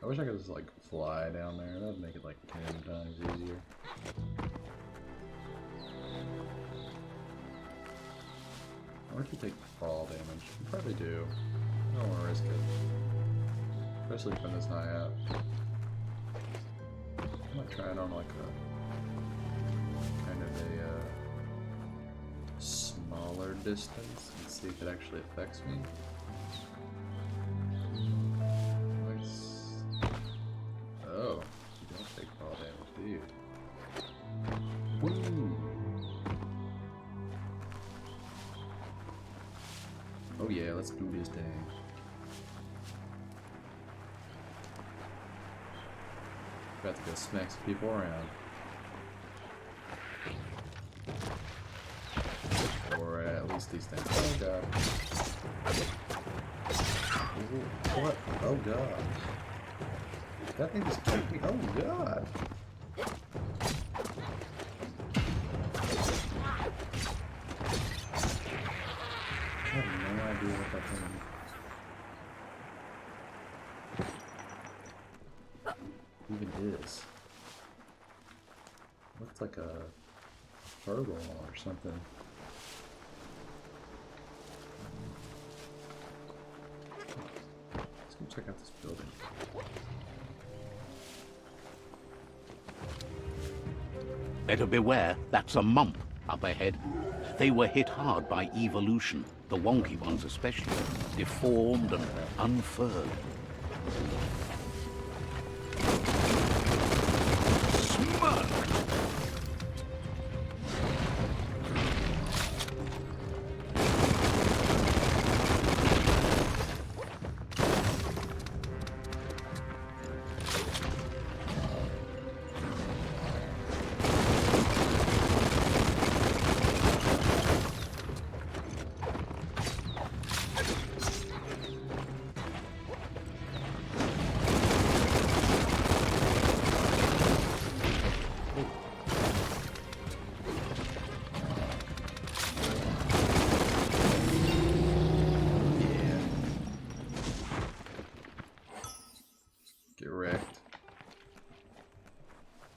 I wish I could just like fly down there. That would make it like 10 times easier. I wonder if you take fall damage. You probably do. I don't want to risk it. Especially from this high up. I might try it on like a kind of a smaller distance and see if it actually affects me. Oh, you don't take fall damage, do you? Woo! Oh yeah, let's do this thing. About to go smack some people around. Or at least these things. Oh god. Ooh, what? Oh god. That thing just kicked me. Oh god. I have no idea what that thing even is. Looks like a turtle or something. Let's go check out this building. Better beware, that's a mump up ahead. They were hit hard by evolution, the wonky ones especially, deformed and unfurled. Smug!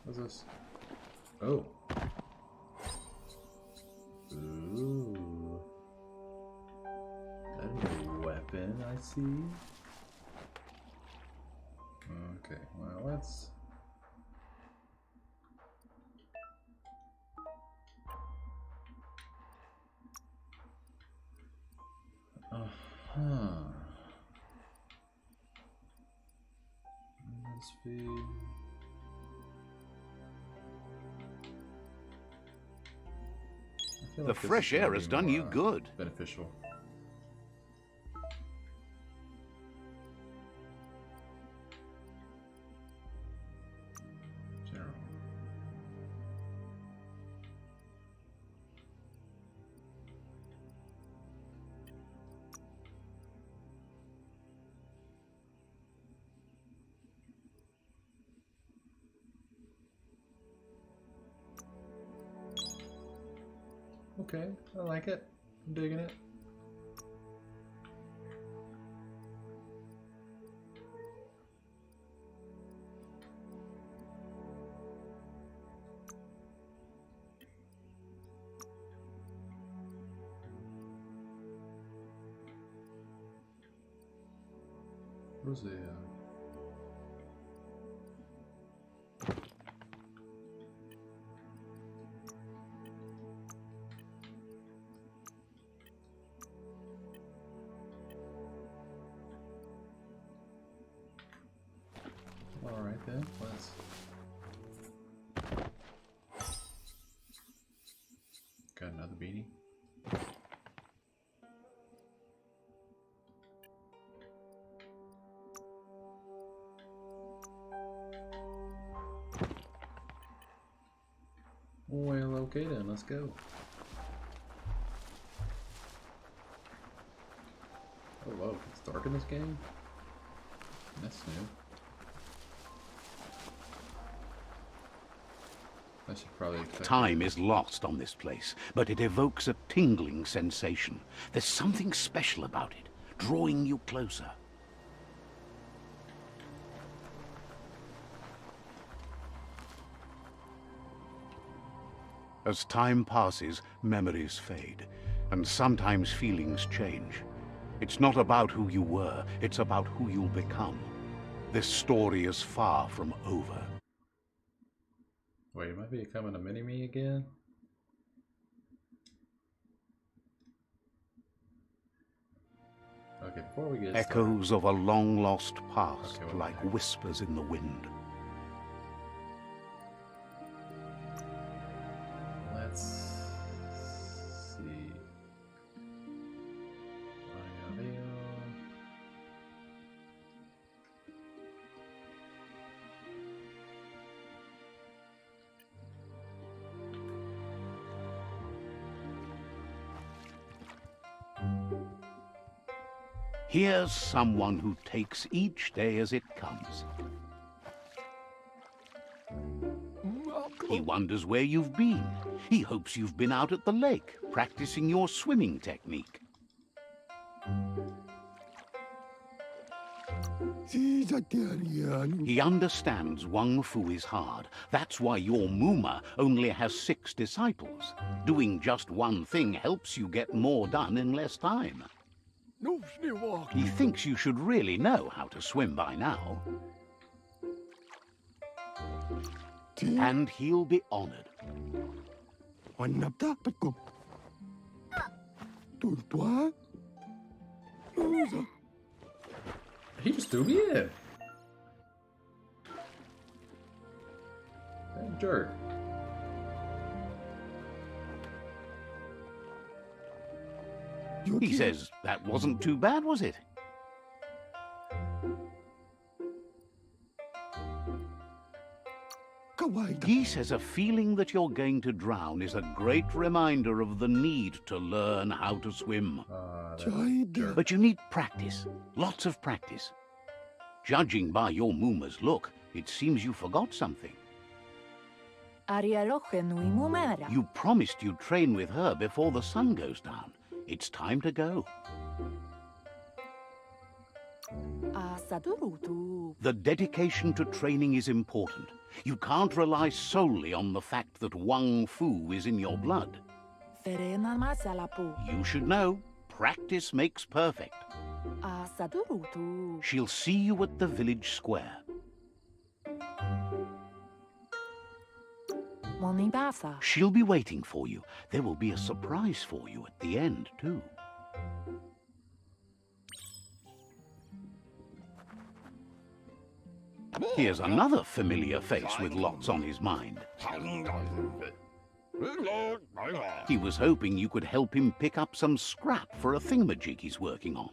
What's this? Oh. Ooh. That's a weapon, I see. Okay, well, let's... Let's be... The fresh air has done you good. Beneficial. General. Okay, I like it. I'm digging it. Where's the Alright then, let's... Got another beanie. Well, okay then, let's go. Oh whoa, it's dark in this game? That's new. I should probably Time is lost on this place, but it evokes a tingling sensation. There's something special about it, drawing you closer. As time passes, memories fade, and sometimes feelings change. It's not about who you were, it's about who you'll become. This story is far from over. Wait, am I becoming a mini-me again? Okay, before we get Echoes of a long-lost past, Okay, like whispers in the wind. Let's see. Here's someone who takes each day as it comes. He wonders where you've been. He hopes you've been out at the lake, practicing your swimming technique. He understands Wang Fu is hard. That's why your Muma only has 6 disciples. Doing just one thing helps you get more done in less time. He thinks you should really know how to swim by now. And he'll be honored. He just threw me in. That jerk. He says, that wasn't too bad, was it? He says a feeling that you're going to drown is a great reminder of the need to learn how to swim. But you need practice, lots of practice. Judging by your Muma's look, it seems you forgot something. You promised you'd train with her before the sun goes down. It's time to go. The dedication to training is important. You can't rely solely on the fact that Wang Fu is in your blood. You should know, practice makes perfect. She'll see you at the village square. She'll be waiting for you. There will be a surprise for you at the end, too. Here's another familiar face with lots on his mind. He was hoping you could help him pick up some scrap for a thingamajig he's working on.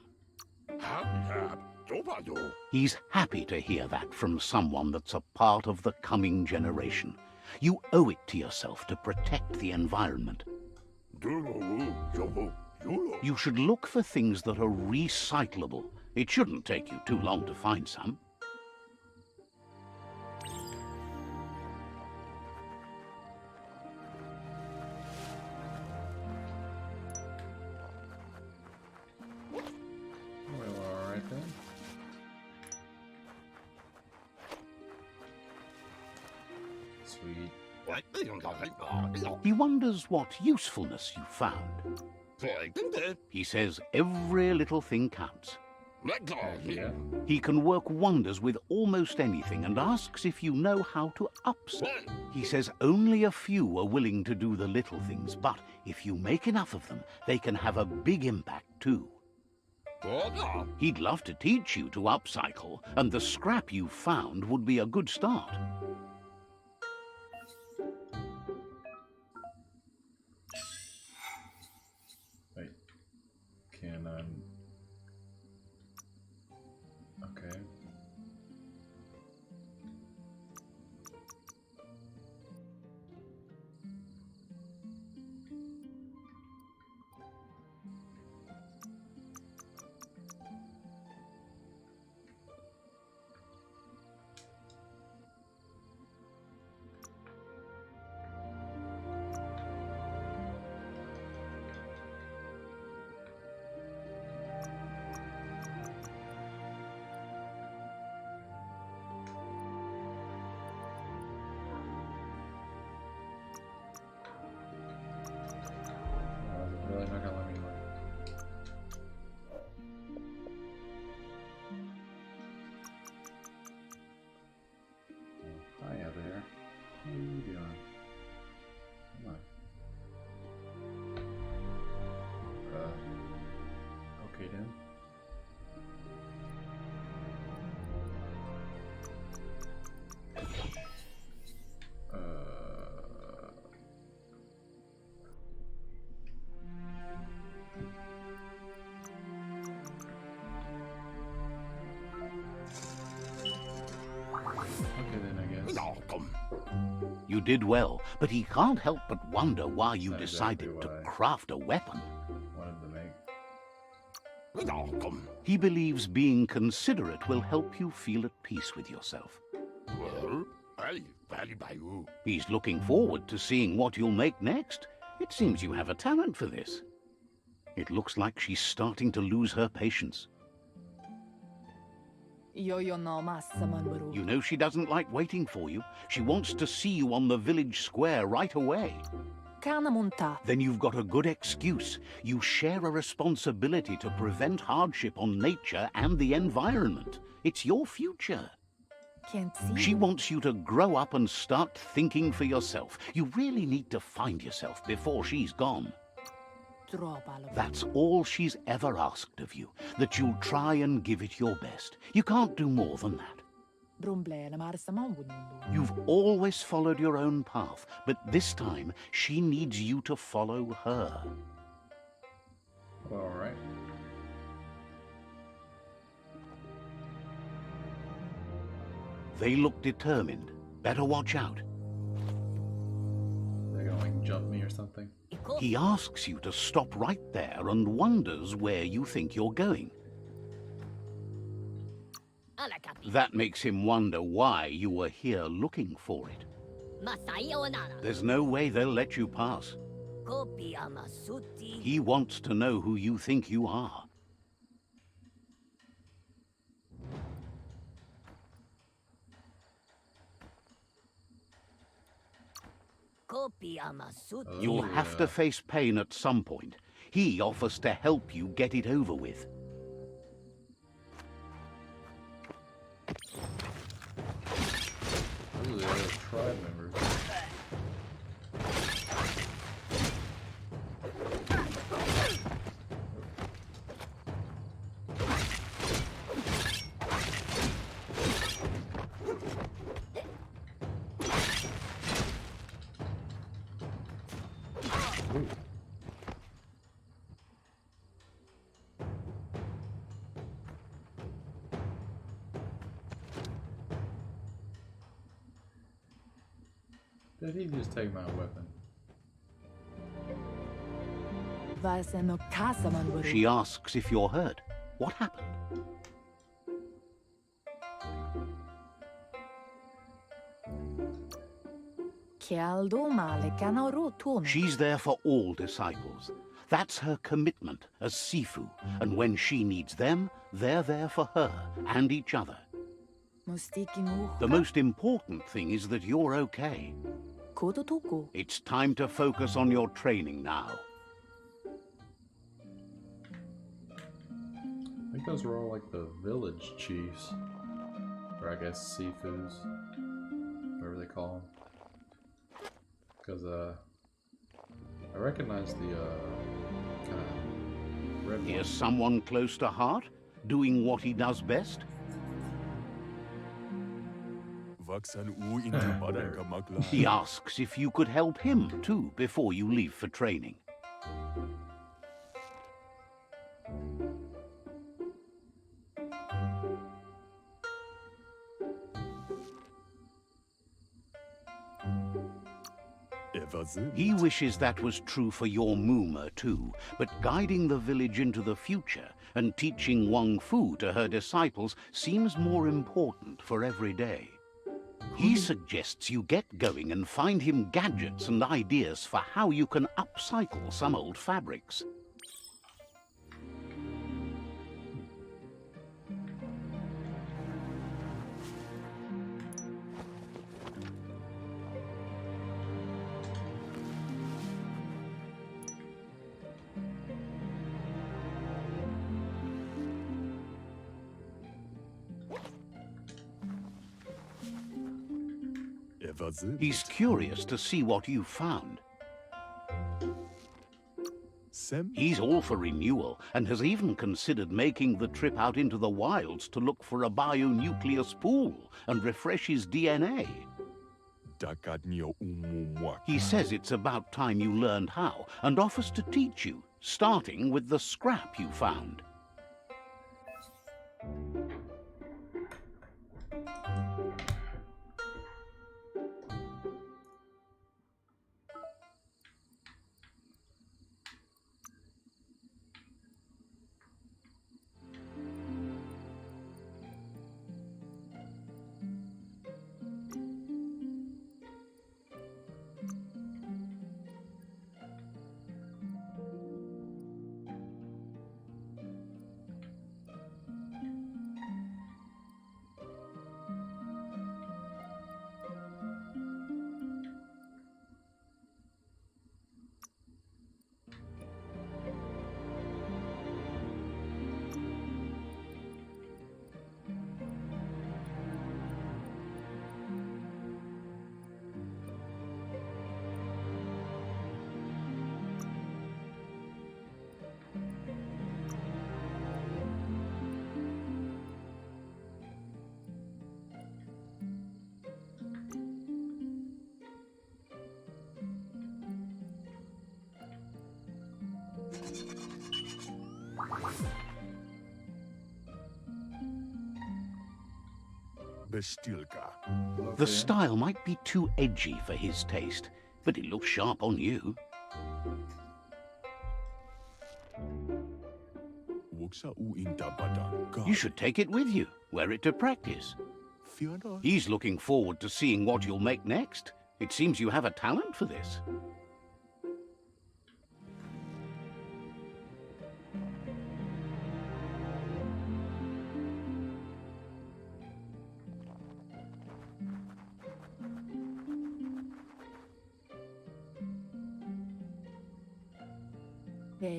He's happy to hear that from someone that's a part of the coming generation. You owe it to yourself to protect the environment. You should look for things that are recyclable. It shouldn't take you too long to find some. He wonders what usefulness you found. He says every little thing counts. Yeah. He can work wonders with almost anything and asks if you know how to upsell. He says only a few are willing to do the little things, but if you make enough of them, they can have a big impact too. He'd love to teach you to upcycle, and the scrap you found would be a good start. Wait. Can I... Okay. You did well, but he can't help but wonder why you Not decided exactly to what I craft a weapon. wanted to make. He believes being considerate will help you feel at peace with yourself. He's looking forward to seeing what you'll make next. It seems you have a talent for this. It looks like she's starting to lose her patience. You know she doesn't like waiting for you. She wants to see you on the village square right away. Then you've got a good excuse. You share a responsibility to prevent hardship on nature and the environment. It's your future. She wants you to grow up and start thinking for yourself. You really need to find yourself before she's gone. That's all she's ever asked of you, that you'll try and give it your best. You can't do more than that. You've always followed your own path, but this time she needs you to follow her. All right. They look determined. Better watch out. They're gonna like jump me or something. He asks you to stop right there and wonders where you think you're going. That makes him wonder why you were here looking for it. There's no way they'll let you pass. He wants to know who you think you are. You'll have to face pain at some point. He offers to help you get it over with. Those are the other tribe members. Ooh. Did he just take my weapon? She asks if you're hurt. What happened? She's there for all disciples. That's her commitment as Sifu, and when she needs them, they're there for her and each other. The most important thing is that you're okay. It's time to focus on your training now. I think those were all like the village chiefs. Or I guess Sifus. Whatever they call them. Because, I recognize the, kind of red Here's one. someone close to heart, doing what he does best. He asks if you could help him too before you leave for training. He wishes that was true for your Muma too, but guiding the village into the future and teaching Wang Fu to her disciples seems more important for every day. He suggests you get going and find him gadgets and ideas for how you can upcycle some old fabrics. He's curious to see what you've found. He's all for renewal and has even considered making the trip out into the wilds to look for a bionucleus pool and refresh his DNA. He says it's about time you learned how and offers to teach you, starting with the scrap you found. bestilka. The style might be too edgy for his taste, but it looks sharp on you. You should take it with you, wear it to practice. He's looking forward to seeing what you'll make next. It seems you have a talent for this.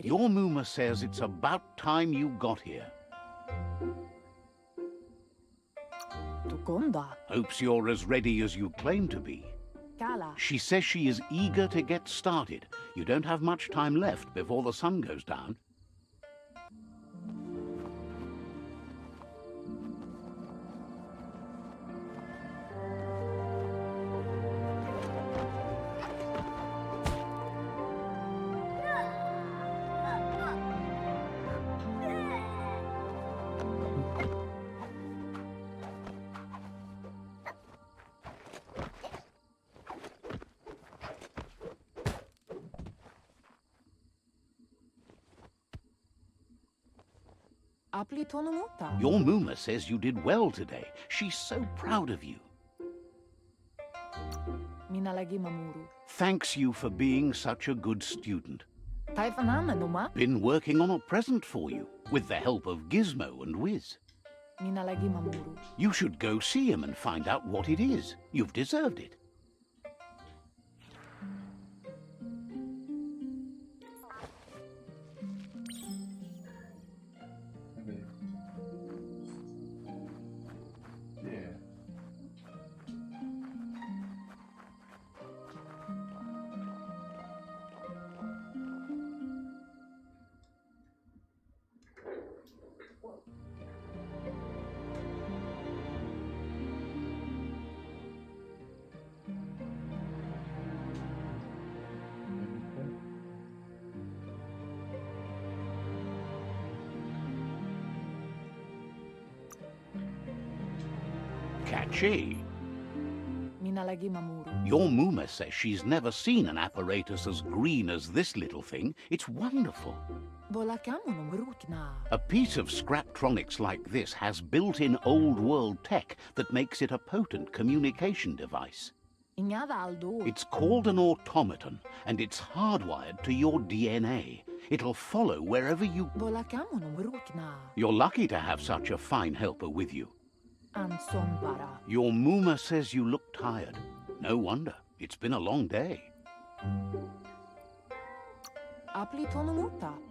Your Muma says it's about time you got here. Hopes you're as ready as you claim to be. She says she is eager to get started. You don't have much time left before the sun goes down. Your Muma says you did well today. She's so proud of you. Thanks you for being such a good student. Been working on a present for you, with the help of Gizmo and Wiz. You should go see him and find out what it is. You've deserved it. Catchy. Your Muma says she's never seen an apparatus as green as this little thing. It's wonderful. A piece of Scraptronics like this has built-in old-world tech that makes it a potent communication device. It's called an automaton, and it's hardwired to your DNA. It'll follow wherever you... You're lucky to have such a fine helper with you. Your Muma says you look tired. No wonder. It's been a long day.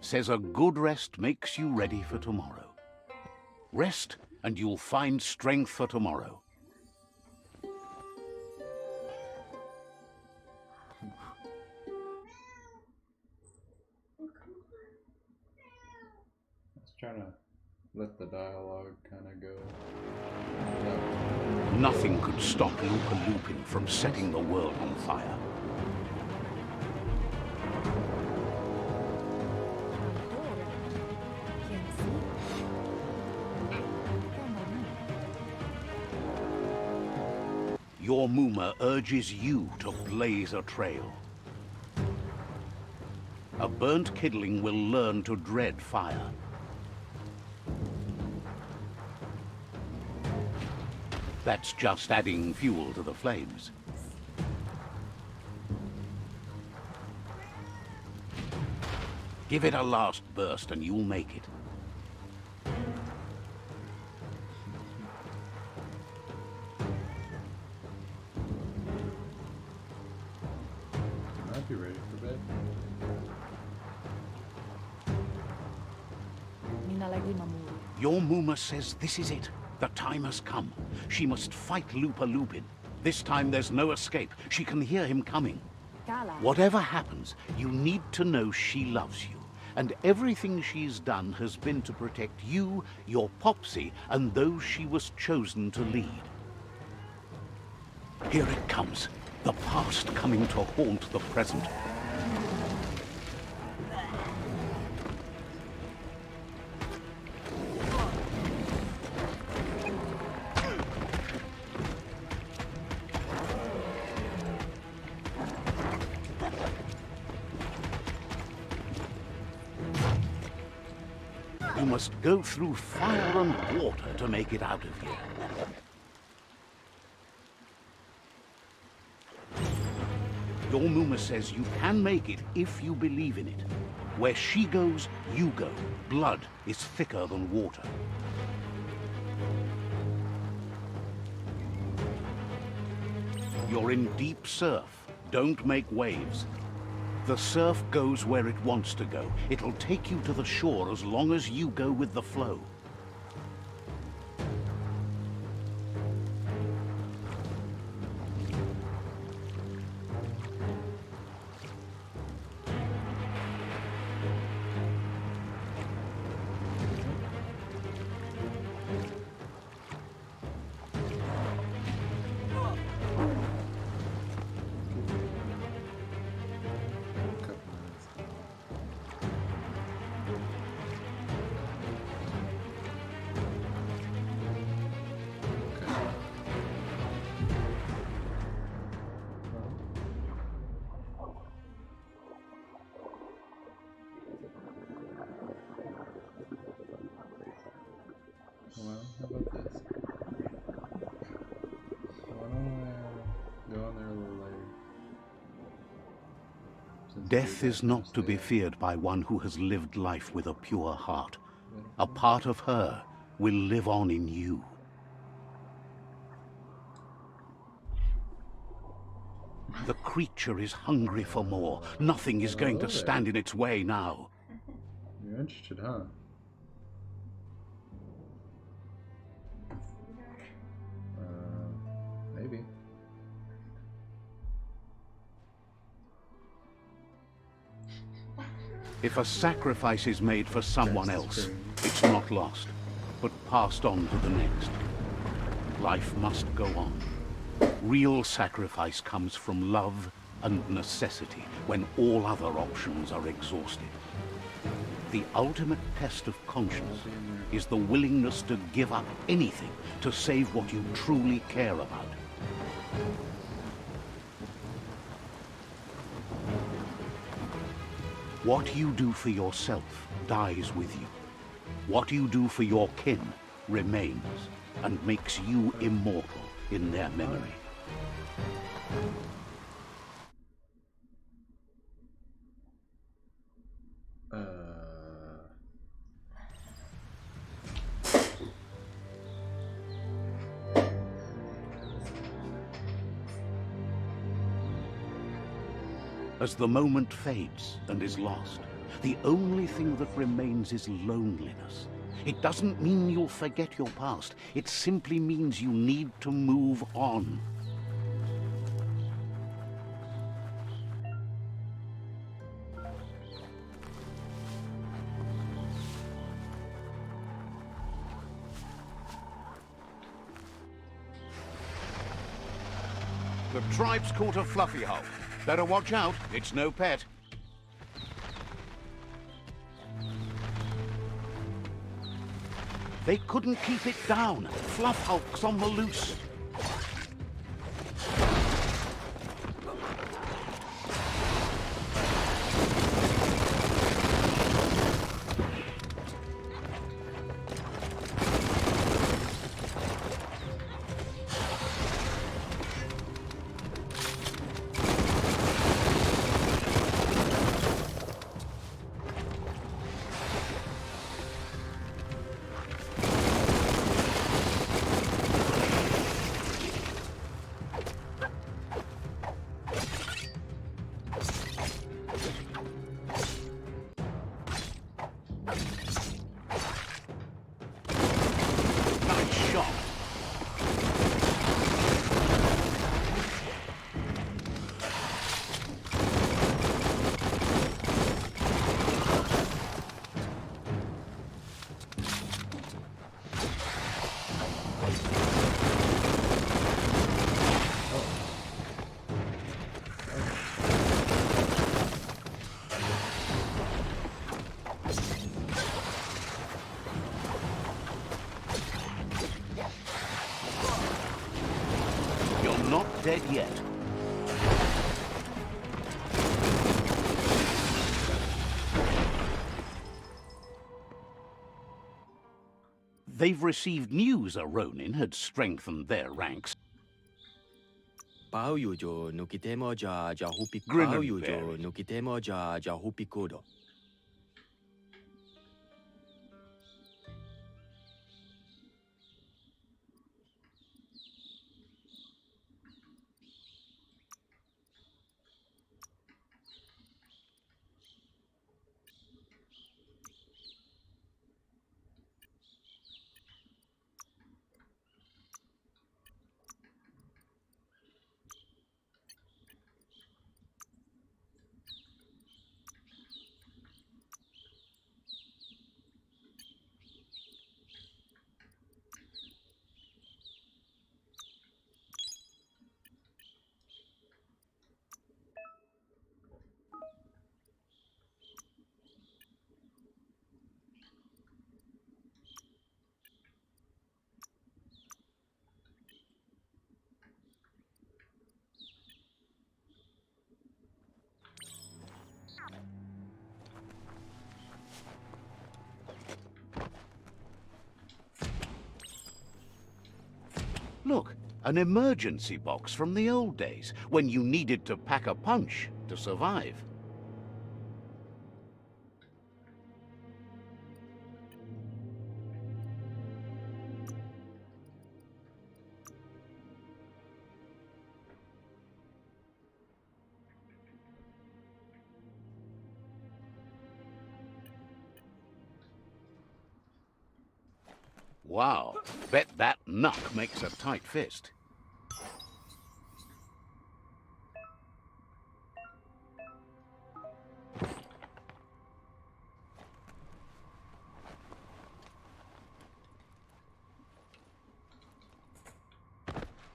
Says a good rest makes you ready for tomorrow. Rest, and you'll find strength for tomorrow. Trying to let the dialogue kind of go. Nothing could stop Lupa Lupin from setting the world on fire. Your Muma urges you to blaze a trail. A burnt kidling will learn to dread fire. That's just adding fuel to the flames. Give it a last burst and you'll make it. Might be ready for bed. Your Muma says this is it. The time has come. She must fight Lupa Lupin. This time there's no escape. She can hear him coming. Whatever happens, you need to know she loves you. And everything she's done has been to protect you, your Popsy, and those she was chosen to lead. Here it comes. The past coming to haunt the present. you must go through fire and water to make it out of here. Your Muma says you can make it if you believe in it. Where she goes, you go. Blood is thicker than water. You're in deep surf. Don't make waves. The surf goes where it wants to go. It'll take you to the shore as long as you go with the flow. Well, how about this? Why don't I go in there a little later? Death is not to be feared by one who has lived life with a pure heart. A part of her will live on in you. The creature is hungry for more. Nothing is going to stand in its way now. You're interested, huh? Maybe. If a sacrifice is made for someone else, it's not lost, but passed on to the next. Life must go on. Real sacrifice comes from love and necessity when all other options are exhausted. The ultimate test of conscience is the willingness to give up anything to save what you truly care about. What you do for yourself dies with you. What you do for your kin remains and makes you immortal in their memory. As the moment fades and is lost, the only thing that remains is loneliness. It doesn't mean you'll forget your past. It simply means you need to move on. The tribe's caught a fluffy hull. Better watch out, it's no pet. They couldn't keep it down. Fluff hulk's on the loose. Dead yet. they've received news a Ronin had strengthened their ranks. Grin and bear it. Look, an emergency box from the old days, when you needed to pack a punch to survive. Wow, bet that knuck makes a tight fist.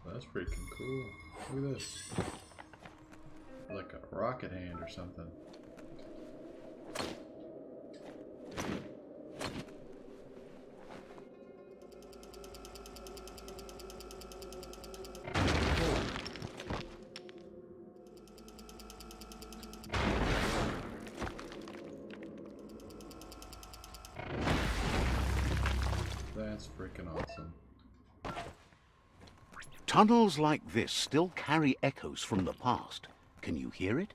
That's freaking cool. Look at this. Like a rocket hand or something. That's freaking awesome. Tunnels like this still carry echoes from the past. Can you hear it?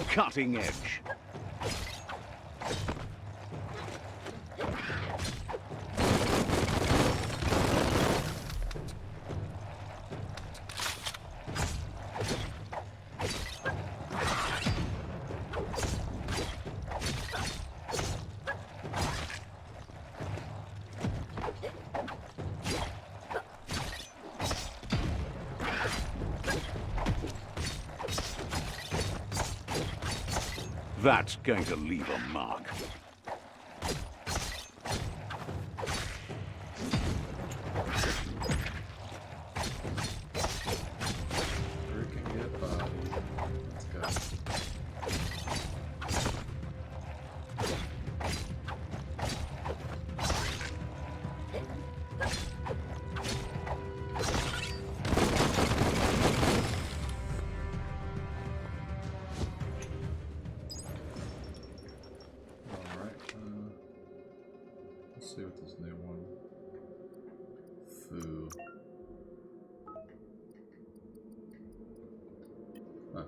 Cutting edge. That's going to leave a mark. Freaking good body. Let's go. Let's see what this new one. Foo. Huh.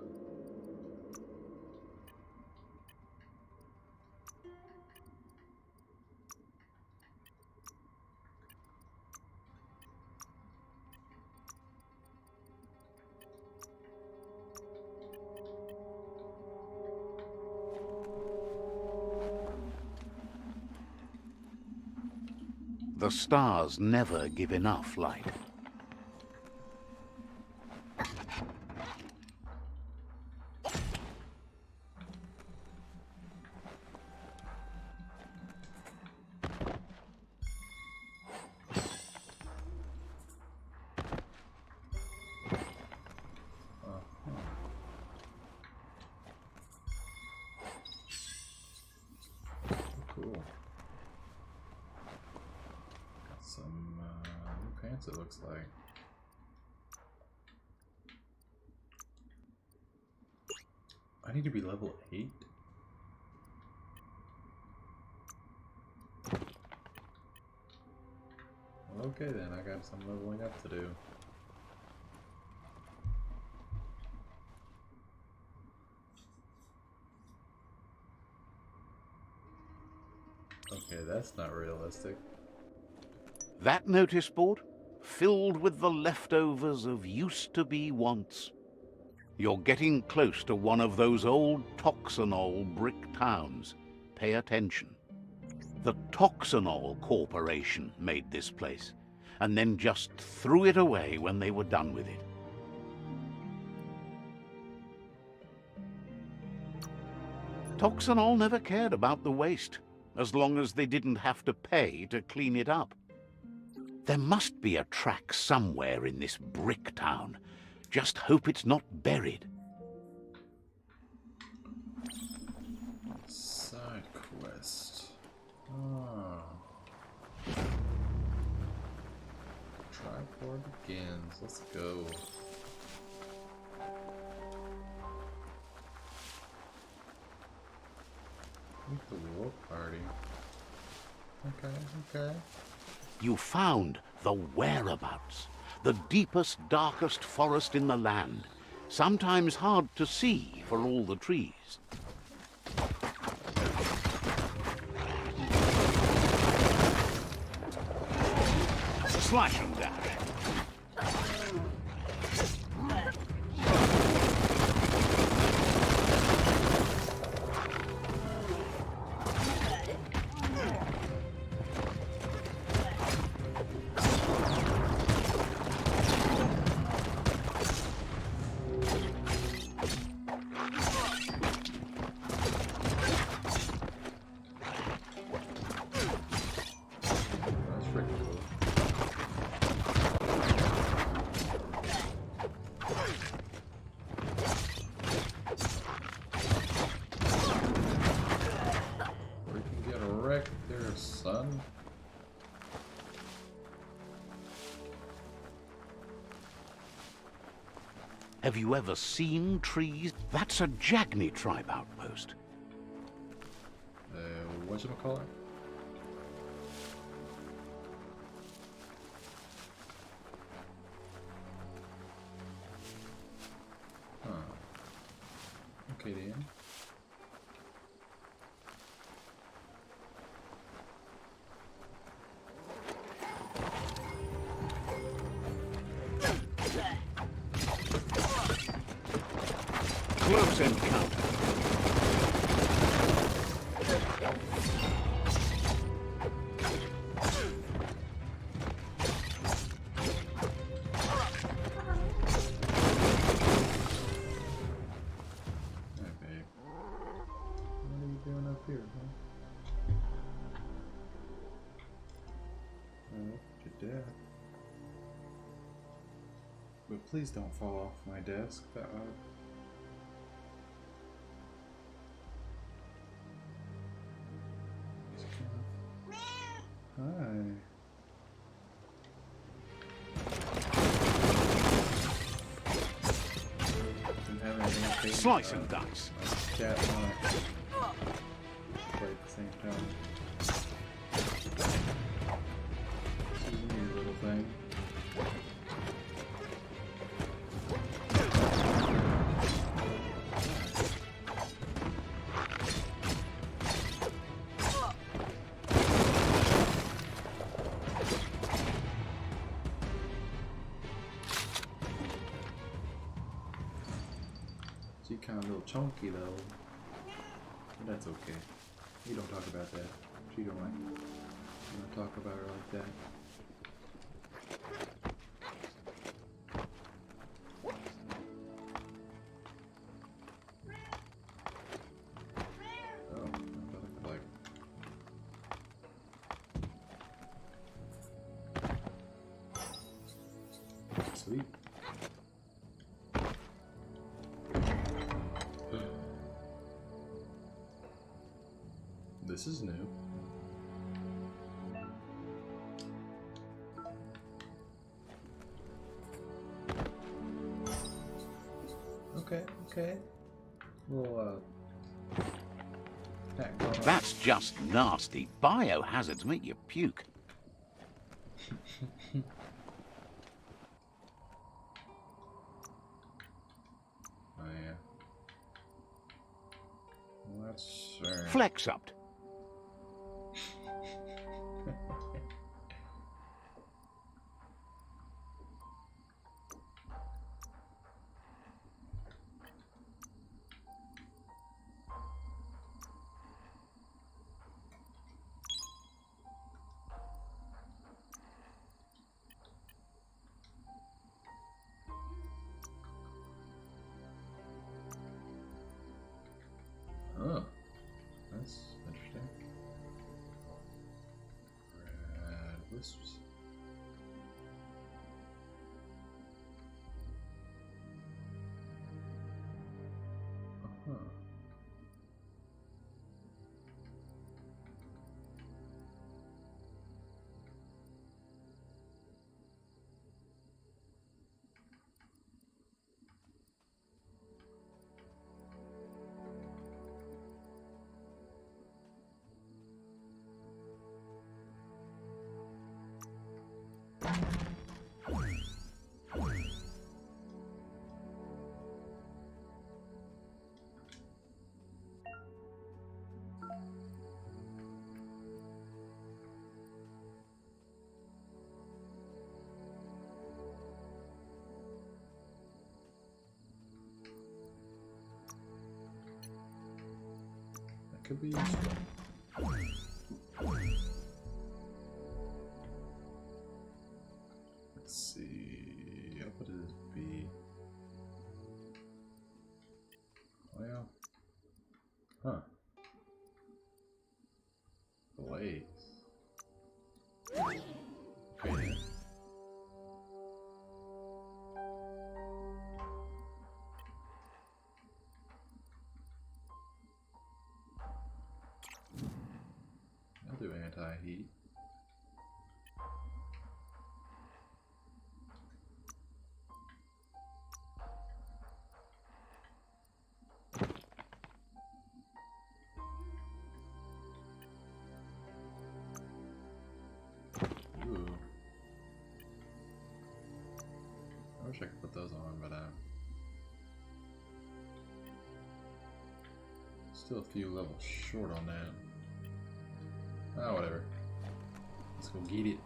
The stars never give enough light. Cool. Got some new pants points, it looks like. I need to be level 8? Okay then, I got some leveling up to do. Okay, that's not realistic. That notice board? Filled with the leftovers of used-to-be wants. You're getting close to one of those old Toxanol brick towns. Pay attention. The Toxanol Corporation made this place, and then just threw it away when they were done with it. Toxanol never cared about the waste, as long as they didn't have to pay to clean it up. There must be a track somewhere in this brick town. Just hope it's not buried. Side quest. Oh. Tripod begins. Let's go. Meet the wolf party. Okay. You found the whereabouts. The deepest, darkest forest in the land. Sometimes hard to see for all the trees. Slash and dash. Have you ever seen trees? That's a Jagni tribe outpost. Whatchamacallit? Huh. Okay then. Close encounter. But please don't fall off my desk that hard. Hi. Slice and dice. Cat on it. Play at the same time. This is a neat little thing. She's kind of a little chunky though, but that's okay. You don't talk about that. She don't like. You don't talk about her like that. Oh, I thought I could like. Sweet. This is new. Okay, okay. We'll, heck, going on. That's just nasty. Biohazards make you puke. Oh, yeah. Well, that's... Flex up. Oh, that's interesting. Red wisps. Uh-huh. That could be useful. Let's see. What would it be? Well, huh? Blaze. Okay. I'll do anti-heat. Ooh. I wish I could put those on, but still a few levels short on that. Ah, whatever. Let's go get it.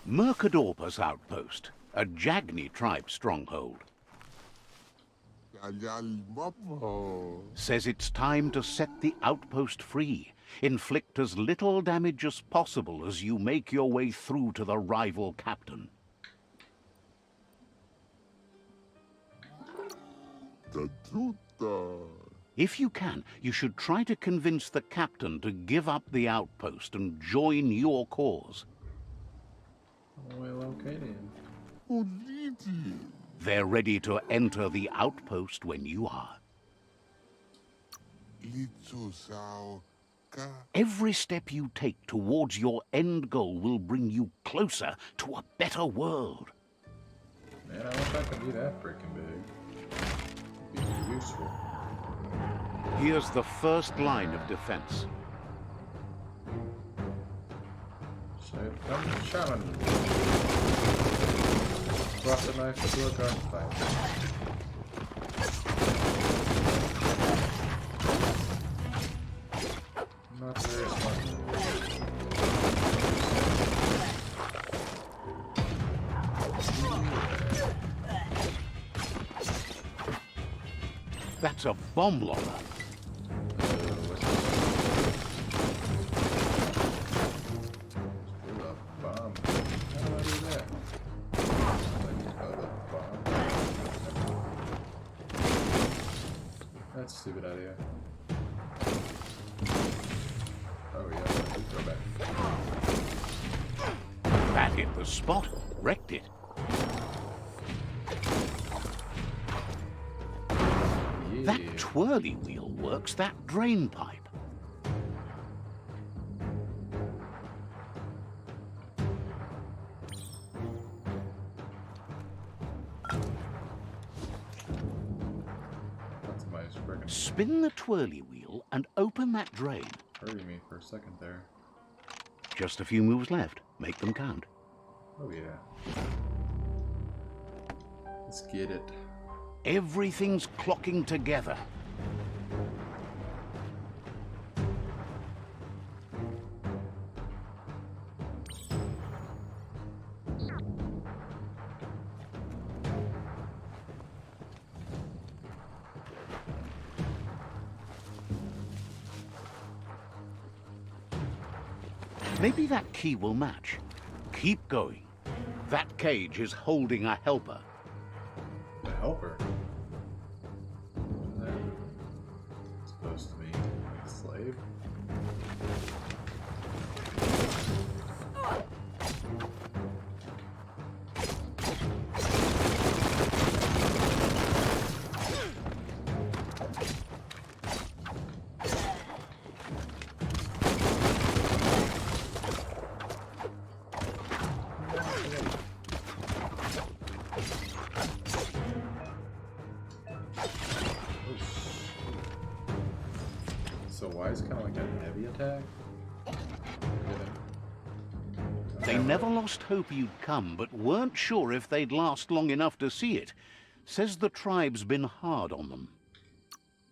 Mercadorpus Outpost, a Jagni tribe stronghold. Says it's time to set the outpost free. Inflict as little damage as possible as you make your way through to the rival captain. If you can, you should try to convince the captain to give up the outpost and join your cause. Well, okay then. They're ready to enter the outpost when you are. Every step you take towards your end goal will bring you closer to a better world. Man, I wish I could be that freaking big. It'd be useful. Here's the first line of defense. So come challenge. Cross the knife to a gunfight. Not very smart. That's a bomb locker. That's a stupid idea. Oh yeah, go back. That hit the spot, wrecked it. Yeah. That twirly wheel works that drain pipe. Spin the twirly wheel and open that drain. Hurry me for a second there. Just a few moves left. Make them count. Oh yeah. Let's get it. Everything's clocking together. Maybe that key will match. Keep going. That cage is holding a helper. The helper? Is that supposed to be like a slave? So why is it kind of like a heavy attack? They never lost hope you'd come, but weren't sure if they'd last long enough to see it. Says the tribe's been hard on them.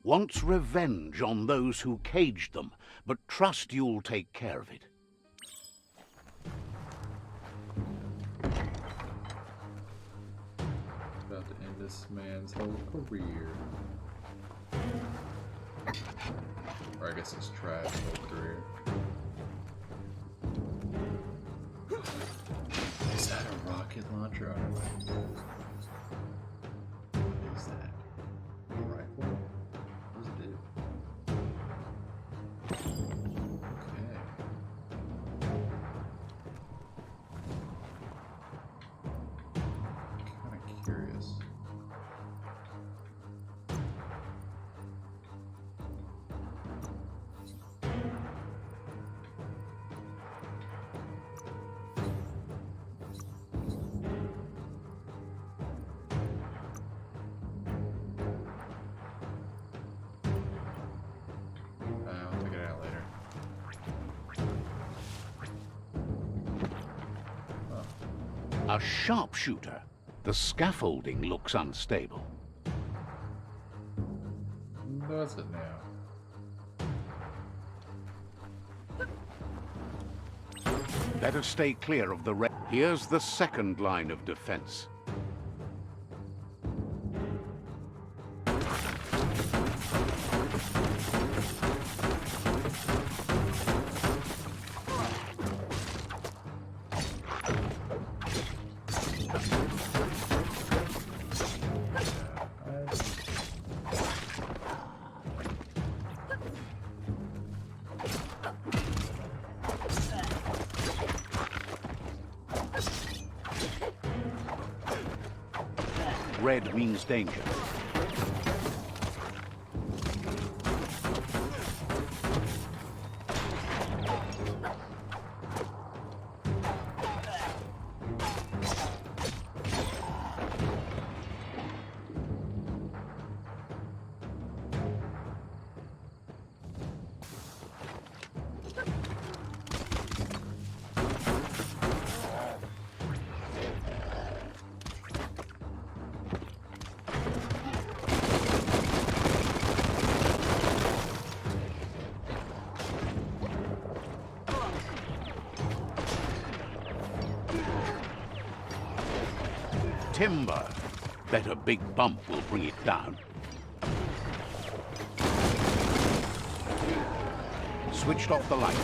Wants revenge on those who caged them, but trust you'll take care of it. About to end this man's whole career. Or I guess his tribe's whole career. Is that a rocket launcher? I don't know. What is that? A rifle? What does it do? Okay. Kind of curious. I'll take it out later. Oh. A sharpshooter. The scaffolding looks unstable. Does it now? Better stay clear of the red. Here's the second line of defense. Red means danger. Timber. Bet a big bump will bring it down. Switched off the light.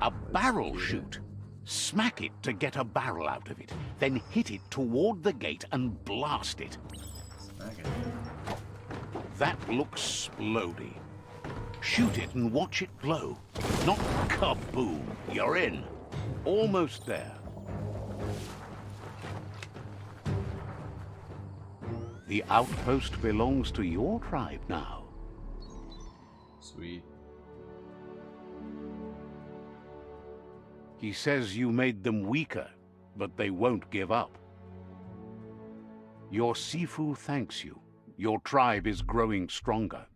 A barrel shoot. Smack it to get a barrel out of it. Then hit it toward the gate and blast it. Smack it. That looks splody. Shoot it and watch it glow. Not kaboom. You're in. Almost there. The outpost belongs to your tribe now. Sweet. He says you made them weaker, but they won't give up. Your Sifu thanks you. Your tribe is growing stronger.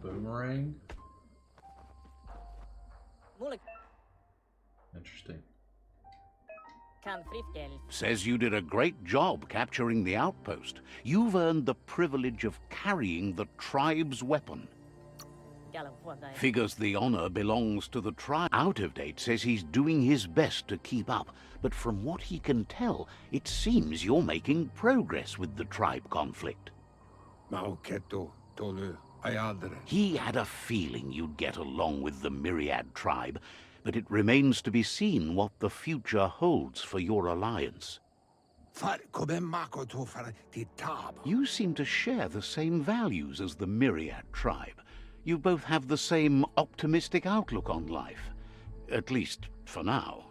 Boomerang? Interesting. Says you did a great job capturing the outpost. You've earned the privilege of carrying the tribe's weapon. Figures the honor belongs to the tribe. Out of Date says he's doing his best to keep up, but from what he can tell, it seems you're making progress with the tribe conflict. He had a feeling you'd get along with the Myriad tribe, but it remains to be seen what the future holds for your alliance. You seem to share the same values as the Myriad tribe. You both have the same optimistic outlook on life. At least, for now.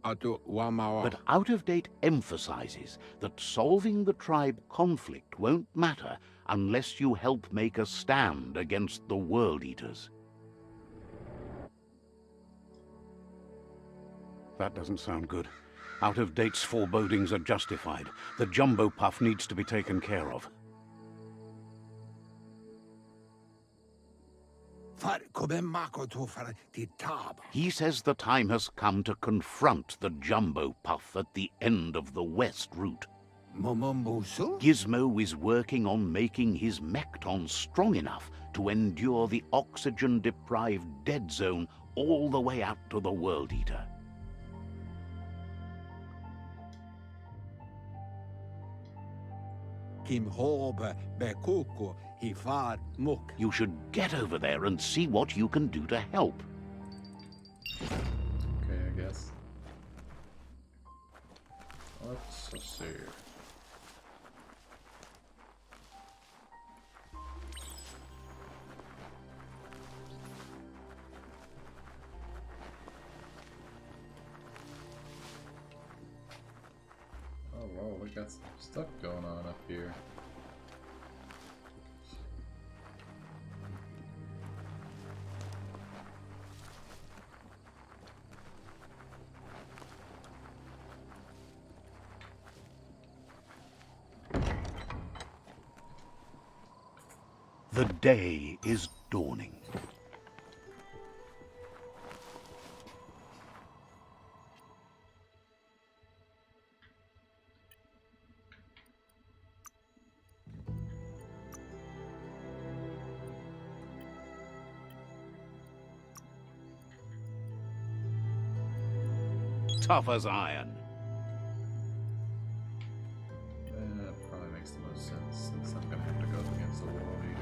But Out of Date emphasizes that solving the tribe conflict won't matter unless you help make a stand against the World Eaters. That doesn't sound good. Out of Date's forebodings are justified. The Jumbo Puff needs to be taken care of. He says the time has come to confront the Jumbo Puff at the end of the West route. Gizmo is working on making his Mekton strong enough to endure the oxygen-deprived dead zone all the way out to the World Eater. You should get over there and see what you can do to help. Okay, I guess. Let's see. Oh, whoa, we got some stuff going on up here. The day is dawning. Tough as iron. That probably makes the most sense since I'm gonna have to go up against the World Eater.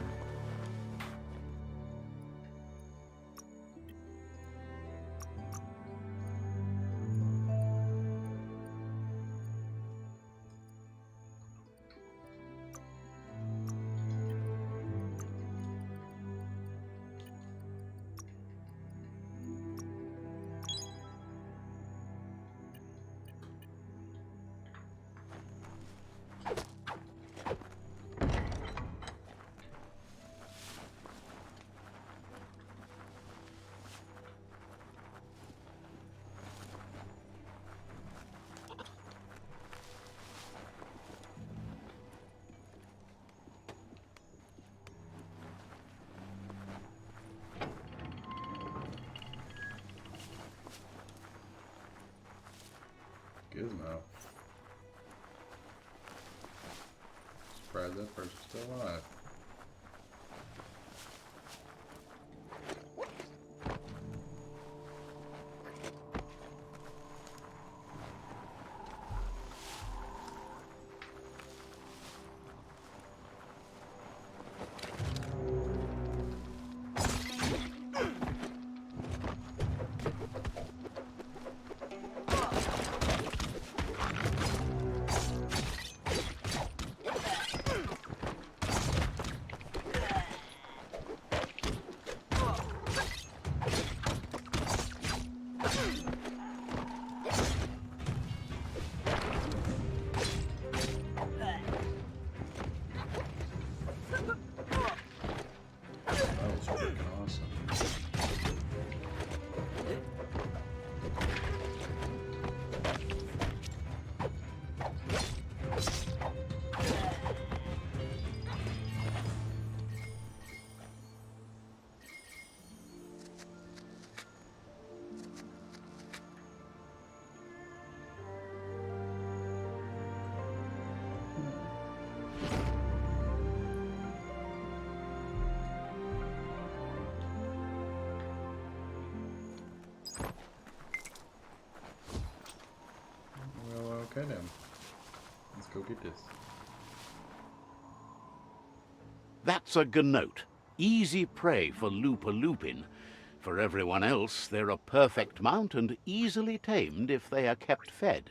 Gizmo. Surprised that person's still alive. Okay then. Let's go get this. That's a gnote. Easy prey for Lupa Lupin. For everyone else, they're a perfect mount and easily tamed if they are kept fed.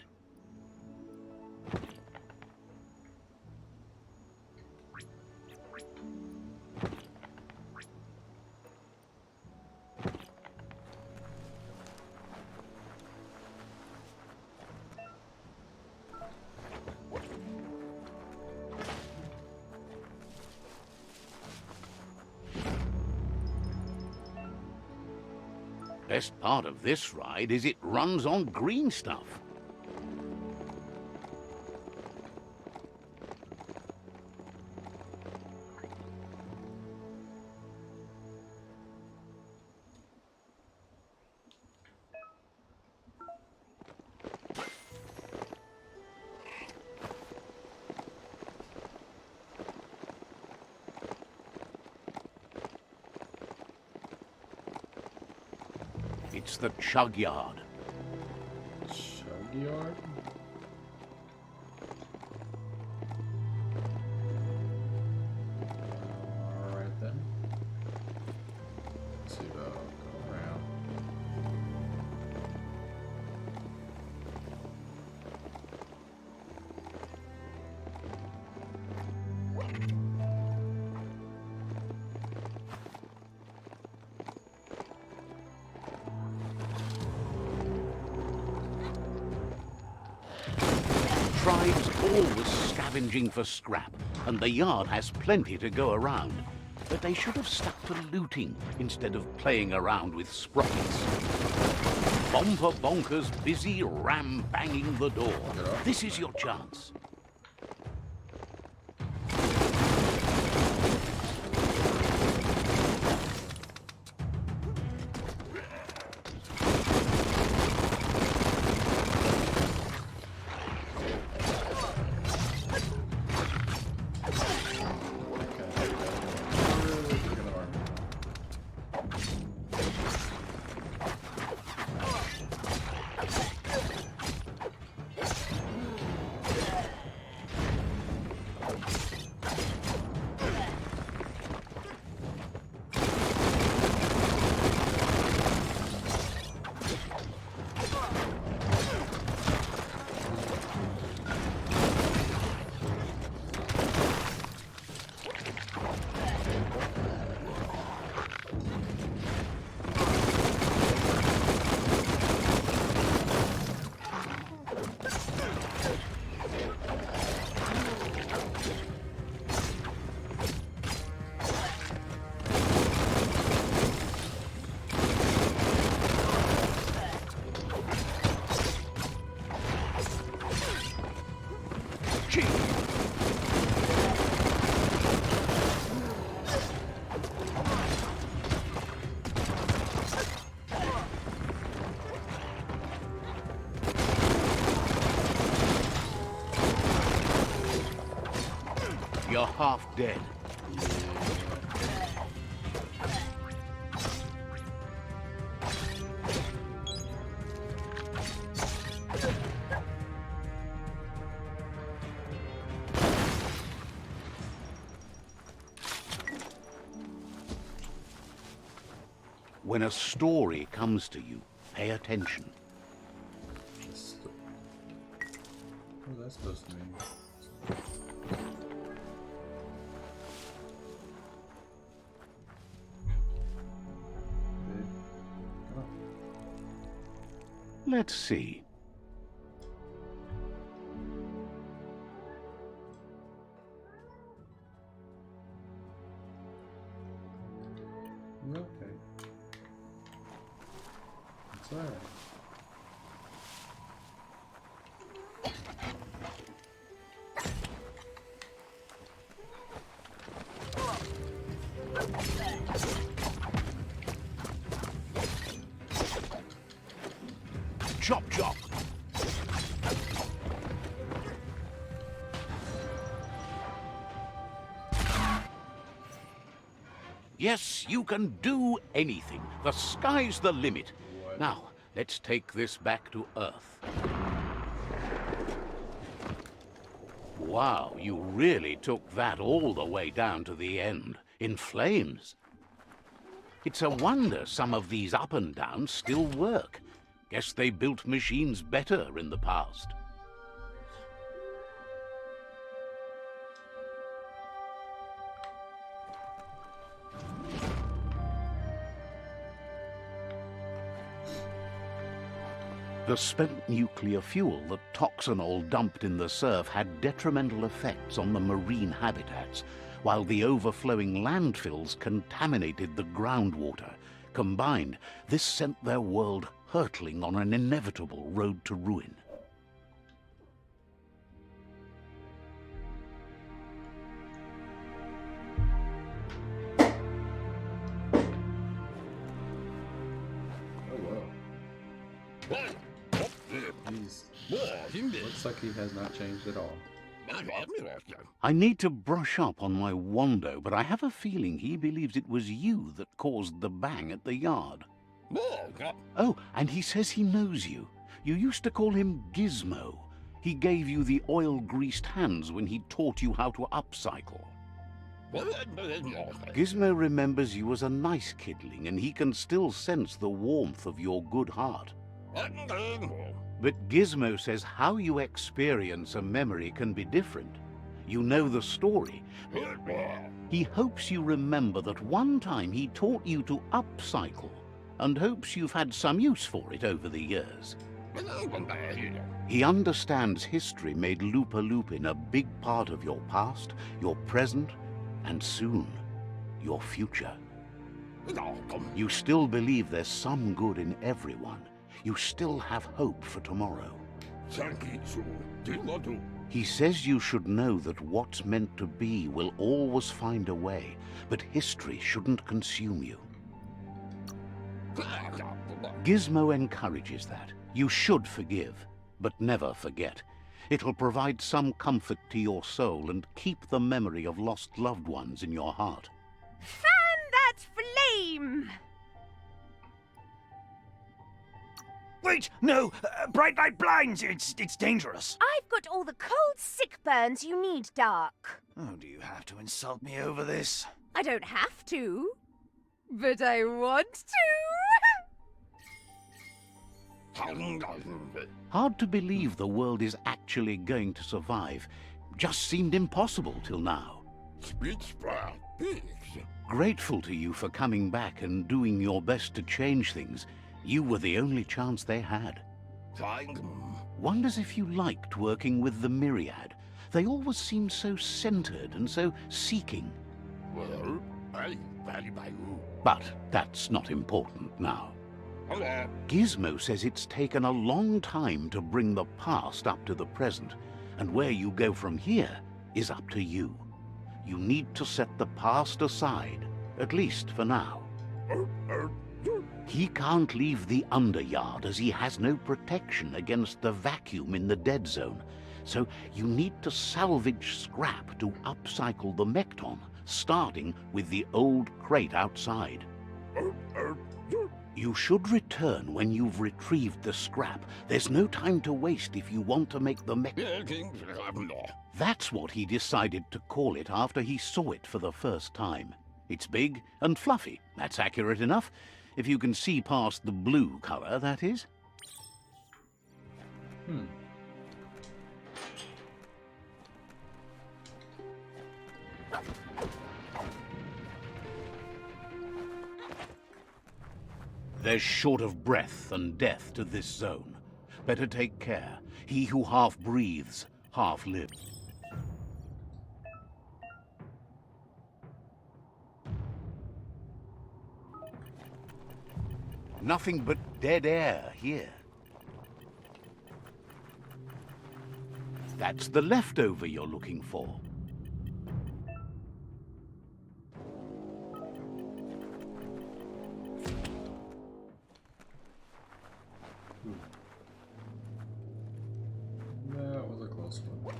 Best part of this ride is it runs on green stuff. It's the chug yard. Chug yard? Alright then. Let's see about go around. Tribe's always scavenging for scrap, and the yard has plenty to go around. But they should have stuck to looting instead of playing around with sprockets. Bomper Bonker's busy ram-banging the door. This is your chance. You're half dead. When a story comes to you, pay attention. What is that supposed to mean? Let's see. Okay. It's alright. Chop, chop. Yes, you can do anything. The sky's the limit. What? Now, let's take this back to Earth. Wow, you really took that all the way down to the end, in flames. It's a wonder some of these up and downs still work. Guess they built machines better in the past. The spent nuclear fuel that Toxanol dumped in the surf had detrimental effects on the marine habitats, while the overflowing landfills contaminated the groundwater. Combined, this sent their world hurtling on an inevitable road to ruin. Looks like he has not changed at all. I need to brush up on my Wando, but I have a feeling he believes it was you that caused the bang at the yard. Oh, and he says he knows you. You used to call him Gizmo. He gave you the oil-greased hands when he taught you how to upcycle. Gizmo remembers you as a nice kidling, and he can still sense the warmth of your good heart. But Gizmo says how you experience a memory can be different. You know the story. He hopes you remember that one time he taught you to upcycle, and hopes you've had some use for it over the years. He understands history made Lupa Lupin a big part of your past, your present, and soon, your future. You still believe there's some good in everyone. You still have hope for tomorrow. He says you should know that what's meant to be will always find a way, but history shouldn't consume you. Gizmo encourages that. You should forgive, but never forget. It'll provide some comfort to your soul and keep the memory of lost loved ones in your heart. Fan that flame! Wait, no! Bright light blinds! It's dangerous! I've got all the cold sick burns you need, Dark. Oh, do you have to insult me over this? I don't have to, but I want to. Hard to believe the world is actually going to survive. Just seemed impossible till now. Grateful to you for coming back and doing your best to change things. You were the only chance they had. Wonders if you liked working with the Myriad. They always seemed so centered and so seeking. But that's not important now. Gizmo says it's taken a long time to bring the past up to the present, and where you go from here is up to you. You need to set the past aside, at least for now. He can't leave the Underyard as he has no protection against the vacuum in the dead zone, so you need to salvage scrap to upcycle the Mekton, starting with the old crate outside. You should return when you've retrieved the scrap. There's no time to waste if you want to make the That's what he decided to call it after he saw it for the first time. It's big and fluffy. That's accurate enough. If you can see past the blue color, that is. There's short of breath and death to this zone. Better take care. He who half breathes, half lives. Nothing but dead air here. That's the leftover you're looking for. That was a close one.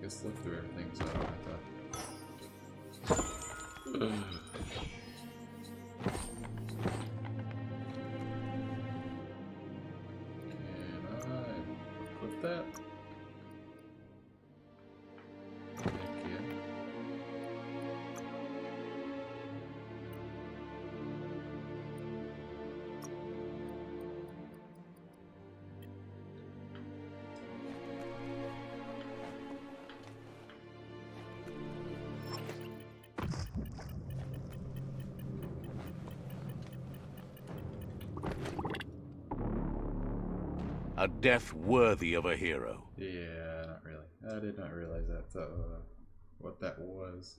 Let's look through everything so I don't have to A death worthy of a hero. Yeah, not really. I did not realize that, what that was.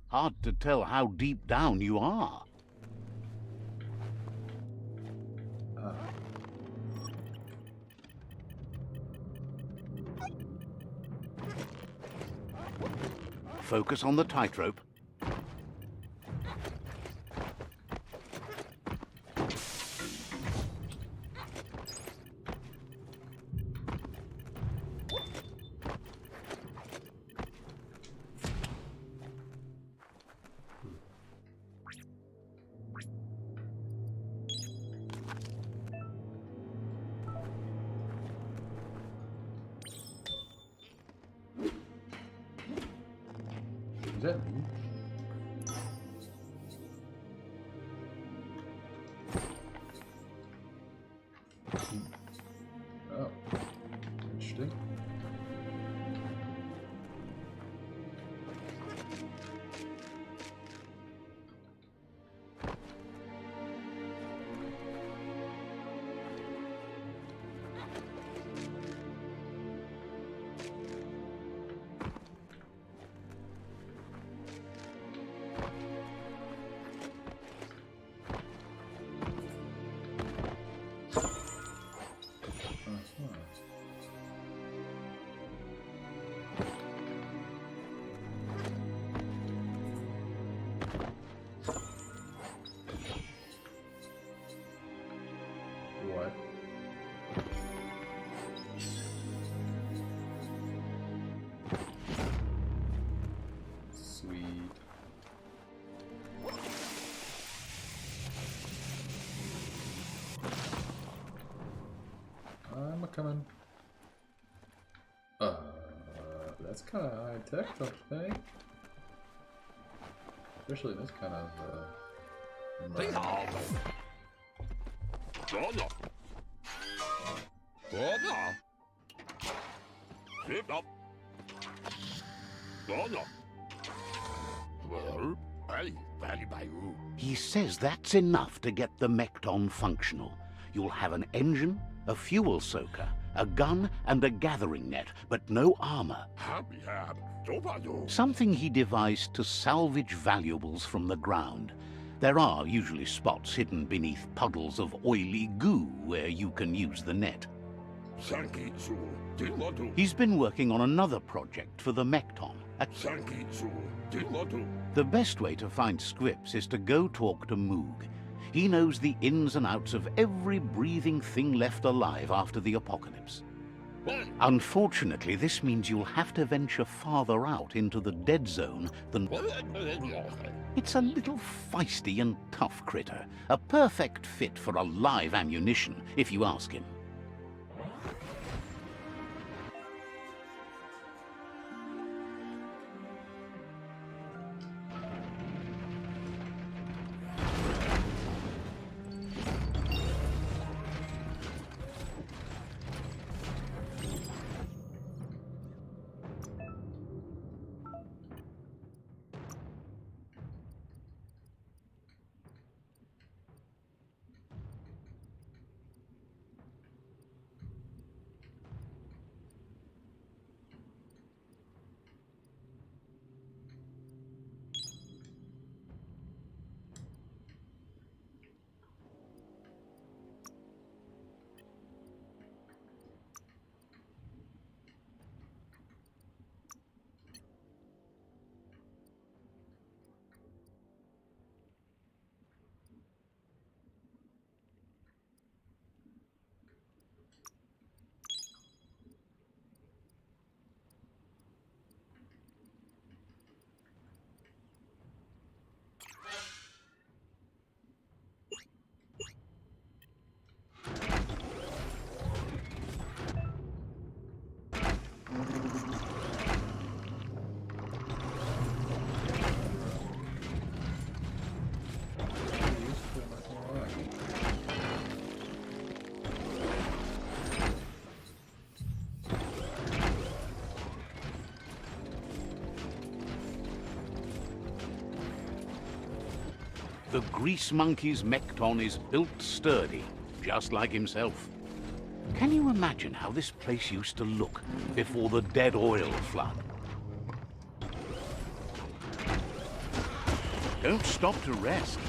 Hard to tell how deep down you are. Focus on the tightrope. Is that me? Oh, interesting. What? Sweet. I'm coming. That's kind of high tech, don't you think? Especially this kind of environment. He says that's enough to get the Mekton functional. You'll have an engine, a fuel soaker, a gun, and a gathering net, but no armor. Something he devised to salvage valuables from the ground. There are usually spots hidden beneath puddles of oily goo where you can use the net. He's been working on another project for the Mekton. The best way to find scripts is to go talk to Moog. He knows the ins and outs of every breathing thing left alive after the apocalypse. Unfortunately, this means you'll have to venture farther out into the dead zone than... It's a little feisty and tough critter. A perfect fit for a live ammunition, if you ask him. The grease monkey's mekton is built sturdy, just like himself. Can you imagine how this place used to look before the dead oil flood? Don't stop to rest.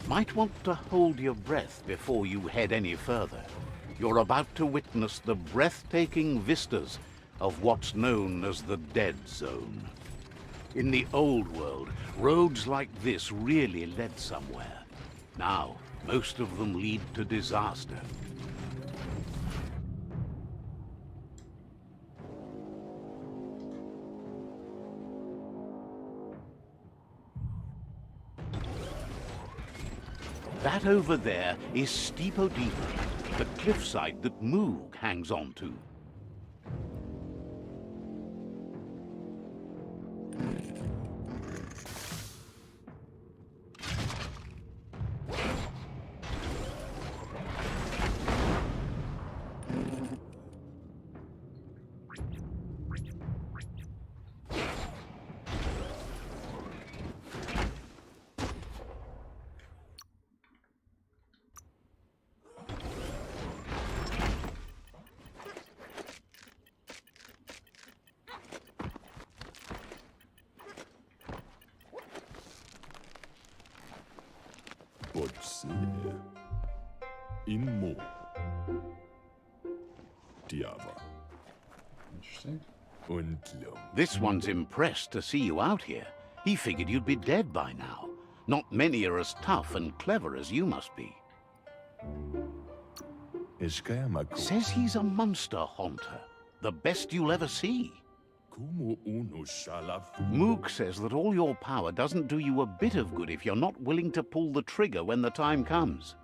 Might want to hold your breath before you head any further. You're about to witness the breathtaking vistas of what's known as the Dead Zone. In the old world, roads like this really led somewhere. Now, most of them lead to disaster. That over there is Steepodema, the cliffside that Moog hangs on to. Interesting. This one's impressed to see you out here. He figured you'd be dead by now. Not many are as tough and clever as you must be. Says he's a monster haunter. The best you'll ever see. Moog says that all your power doesn't do you a bit of good if you're not willing to pull the trigger when the time comes.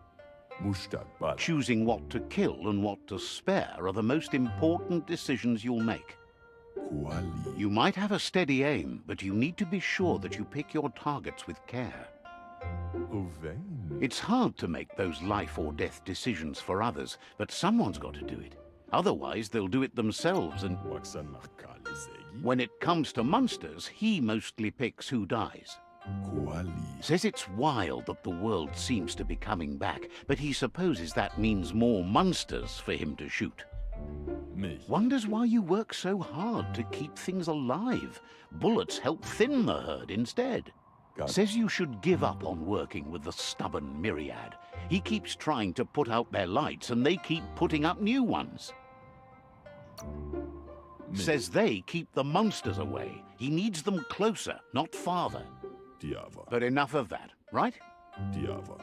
Choosing what to kill and what to spare are the most important decisions you'll make. You might have a steady aim, but you need to be sure that you pick your targets with care. It's hard to make those life or death decisions for others, but someone's got to do it. Otherwise, they'll do it themselves, and when it comes to monsters, he mostly picks who dies. Says it's wild that the world seems to be coming back, but he supposes that means more monsters for him to shoot. Wonders why you work so hard to keep things alive. Bullets help thin the herd instead. Says you should give up on working with the stubborn myriad. He keeps trying to put out their lights and they keep putting up new ones. Says they keep the monsters away. He needs them closer, not farther. But enough of that, right?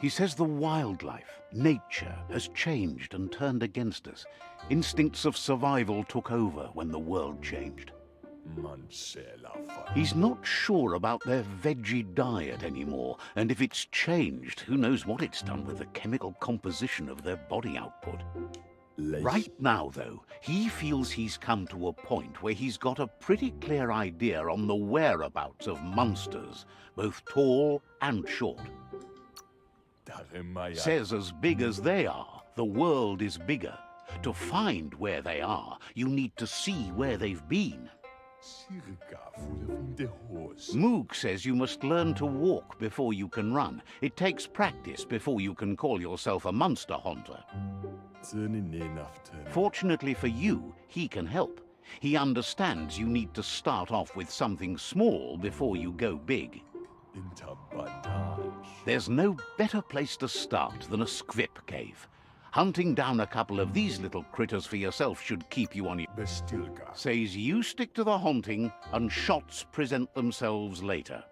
He says the wildlife, nature, has changed and turned against us. Instincts of survival took over when the world changed. He's not sure about their veggie diet anymore, and if it's changed, who knows what it's done with the chemical composition of their body output. Right now, though, he feels he's come to a point where he's got a pretty clear idea on the whereabouts of monsters, both tall and short. Says as big as they are, the world is bigger. To find where they are, you need to see where they've been. Moog says you must learn to walk before you can run. It takes practice before you can call yourself a monster hunter. Fortunately for you, he can help. He understands you need to start off with something small before you go big. There's no better place to start than a squip cave. Hunting down a couple of these little critters for yourself should keep you on your... Says you stick to the haunting and shots present themselves later.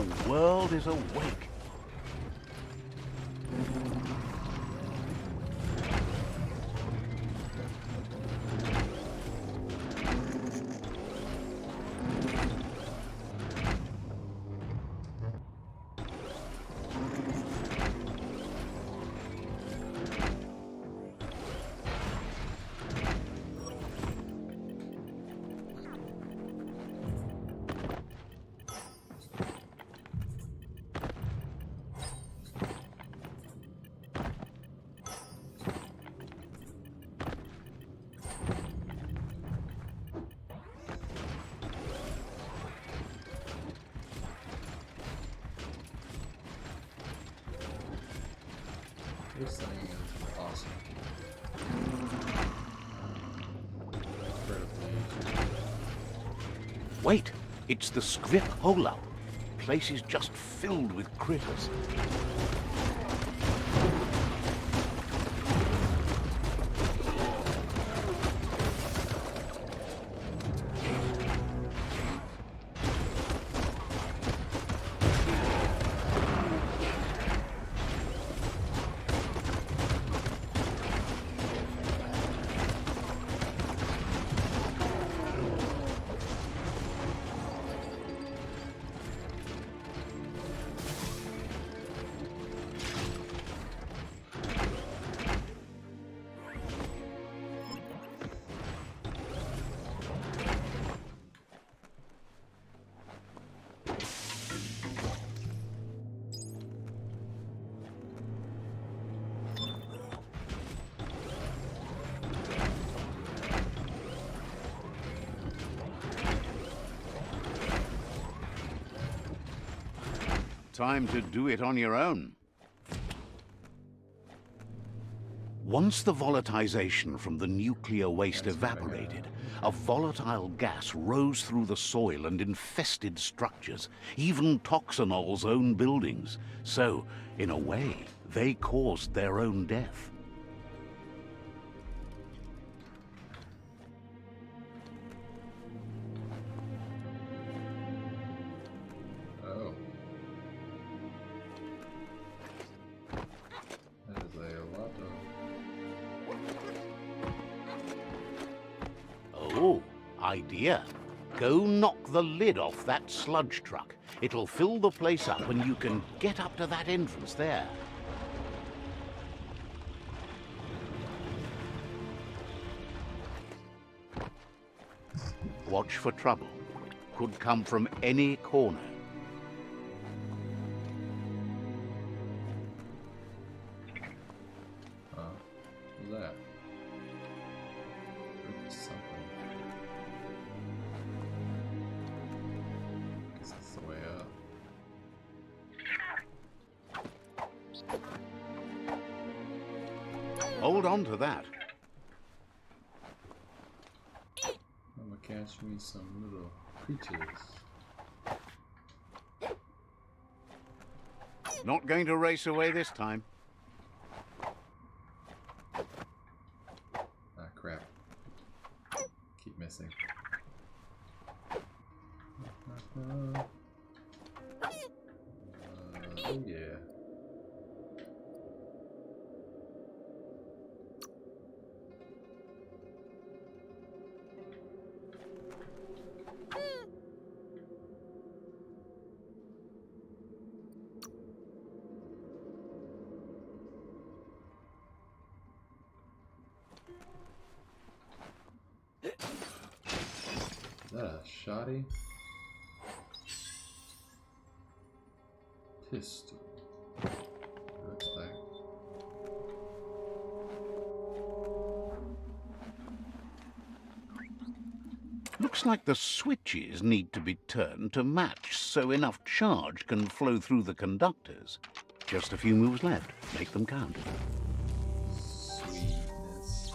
The world is awake. This thing is awesome. Incredibly easy. Wait, it's the script hole-up. Place is just filled with critters. Time to do it on your own. Once the volatilization from the nuclear waste evaporated, a volatile gas rose through the soil and infested structures, even Toxanol's own buildings. So, in a way, they caused their own death. Oh. That is a lot of... Oh, idea. Go knock the lid off that sludge truck. It'll fill the place up and you can get up to that entrance there. Watch for trouble. Could come from any corner. What's that? Oops, something. Guess that's the way up. Hold on to that. I'm gonna catch me some little creatures. Not going to race away this time. Ah, crap. Keep missing. Oh yeah. Is that a shoddy? Pistol. Looks like. Looks like the switches need to be turned to match so enough charge can flow through the conductors. Just a few moves left. Make them count. Sweetness.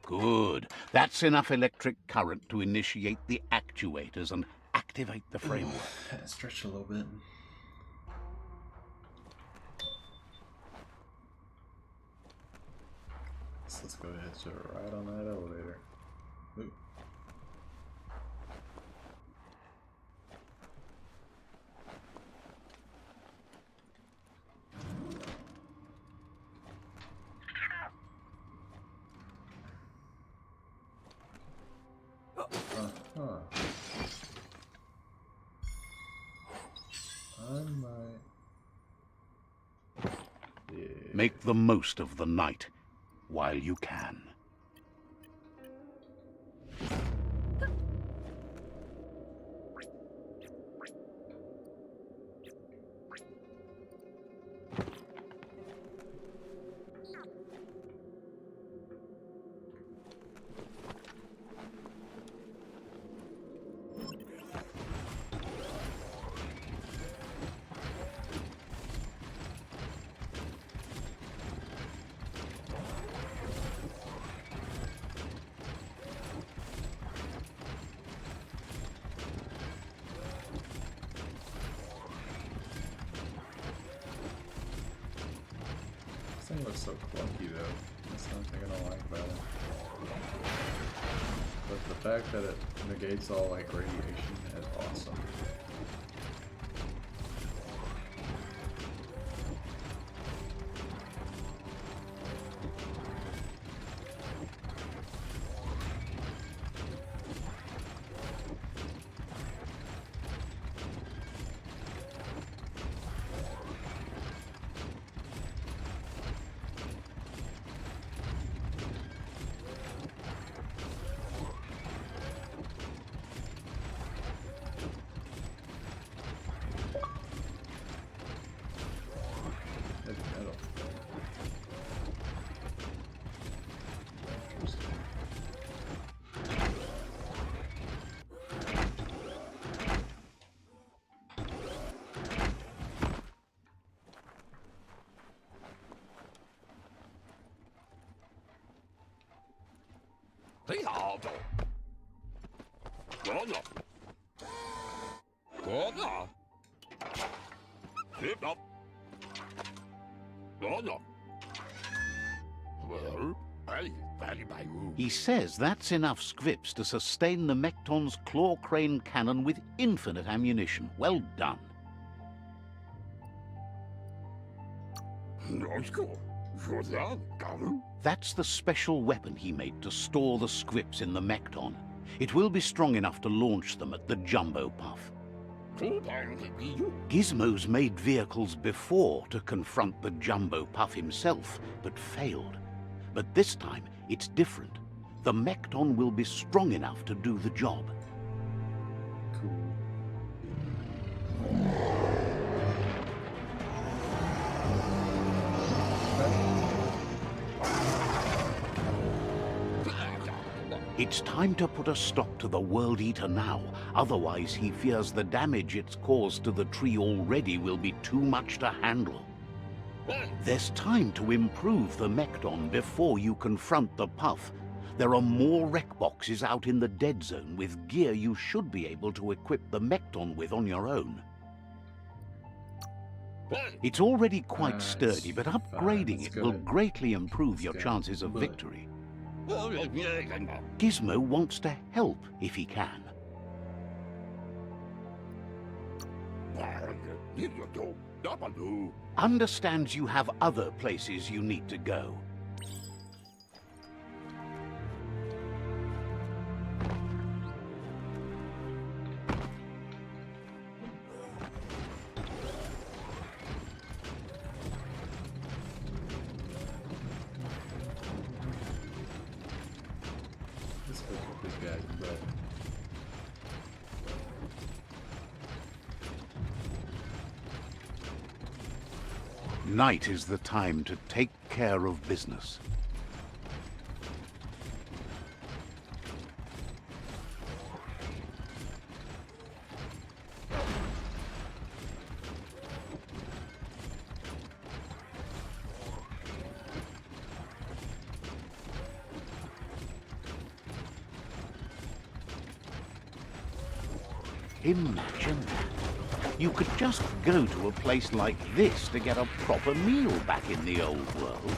Good. That's enough electric current to initiate the actuators and activate the framework. Had to stretch a little bit. So let's go ahead and show right on that elevator. Ooh. make the most of the night while you can. This thing looks so clunky though. That's the only thing I don't like about it. But the fact that it negates all like radiation is awesome. Heavy metal. Interesting. He says that's enough scripts to sustain the Mekton's claw crane cannon with infinite ammunition. Well done. That's the special weapon he made to store the scripts in the Mekton. It will be strong enough to launch them at the Jumbo Puff. Gizmo's made vehicles before to confront the Jumbo Puff himself, but failed. But this time, it's different. The Mekton will be strong enough to do the job. Cool. It's time to put a stop to the World Eater now. Otherwise, he fears the damage it's caused to the tree already will be too much to handle. There's time to improve the Mekton before you confront the Puff. There are more wreck boxes out in the dead zone with gear you should be able to equip the Mekton with on your own. It's already quite sturdy, but upgrading it will greatly improve your chances of victory. Gizmo wants to help if he can. Understands you have other places you need to go. This goes with this guy's butt. Night is the time to take care of business. Imagine that. You could just go to a place like this to get a proper meal back in the old world.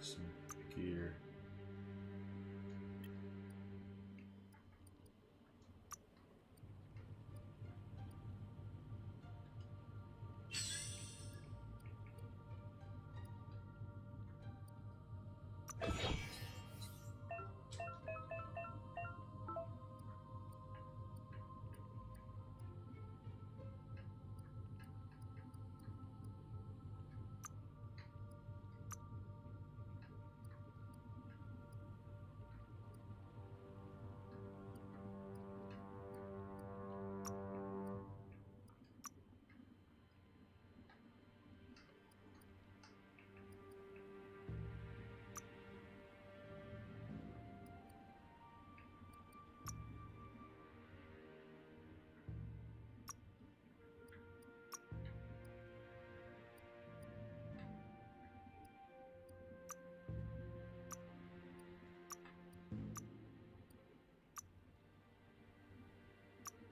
craft some gear.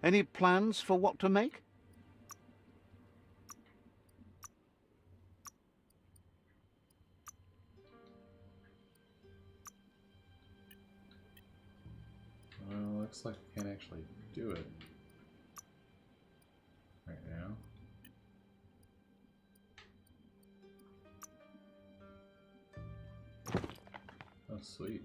Any plans for what to make? Well, looks like I can't actually do it right now. Oh, sweet.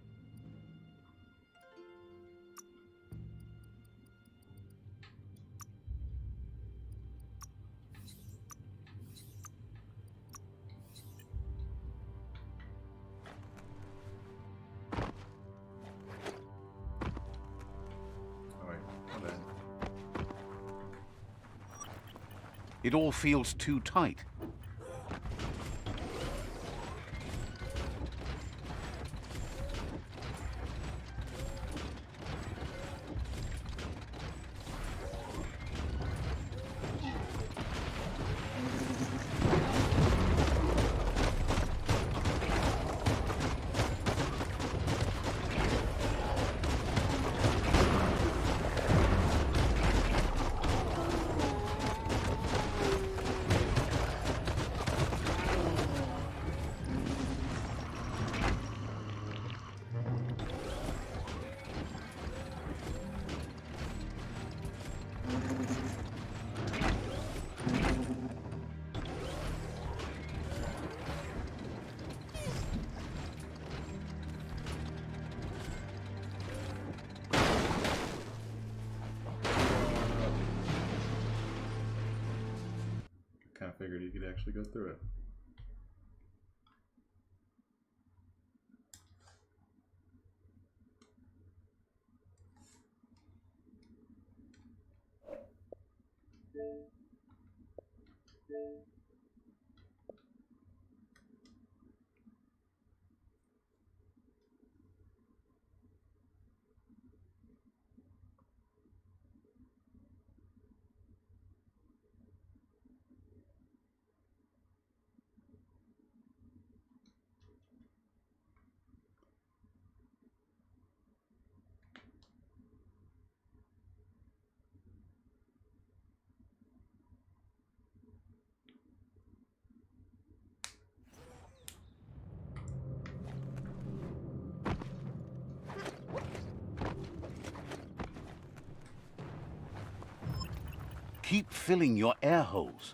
Oh wait, my bad. It all feels too tight. Kind of figured you could actually go through it. Keep filling your air holes.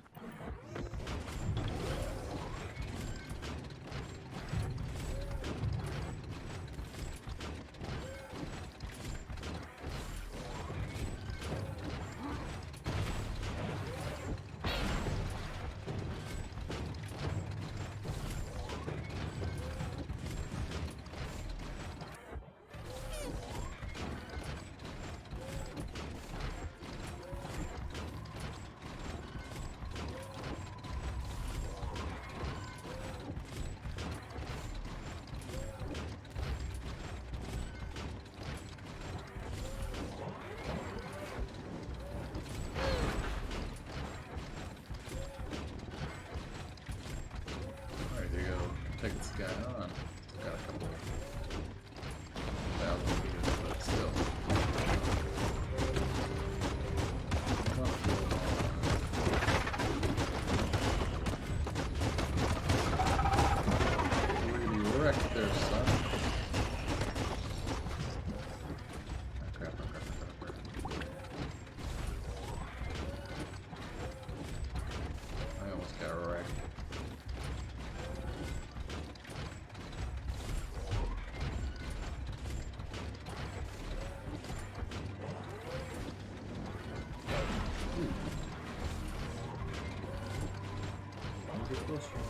Don't get close, Ron.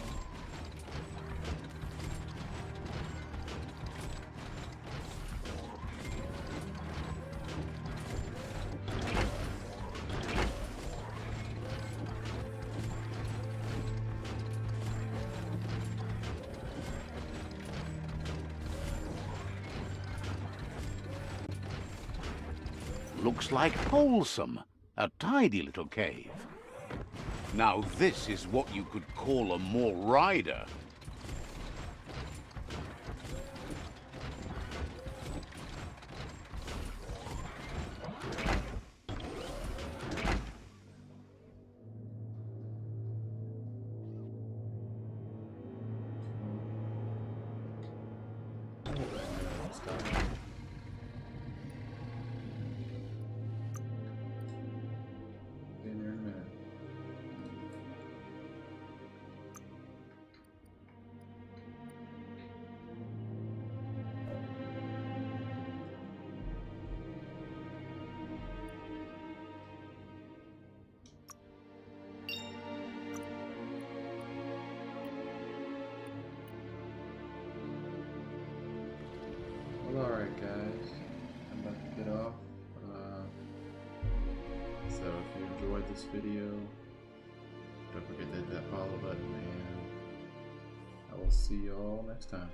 Looks like wholesome. A tidy little cave. Now this is what you could call a more rider. In there in a minute. Well, alright guys, I'm about to get off. So if you enjoyed this video, don't forget to hit that follow button, and I will see you all next time.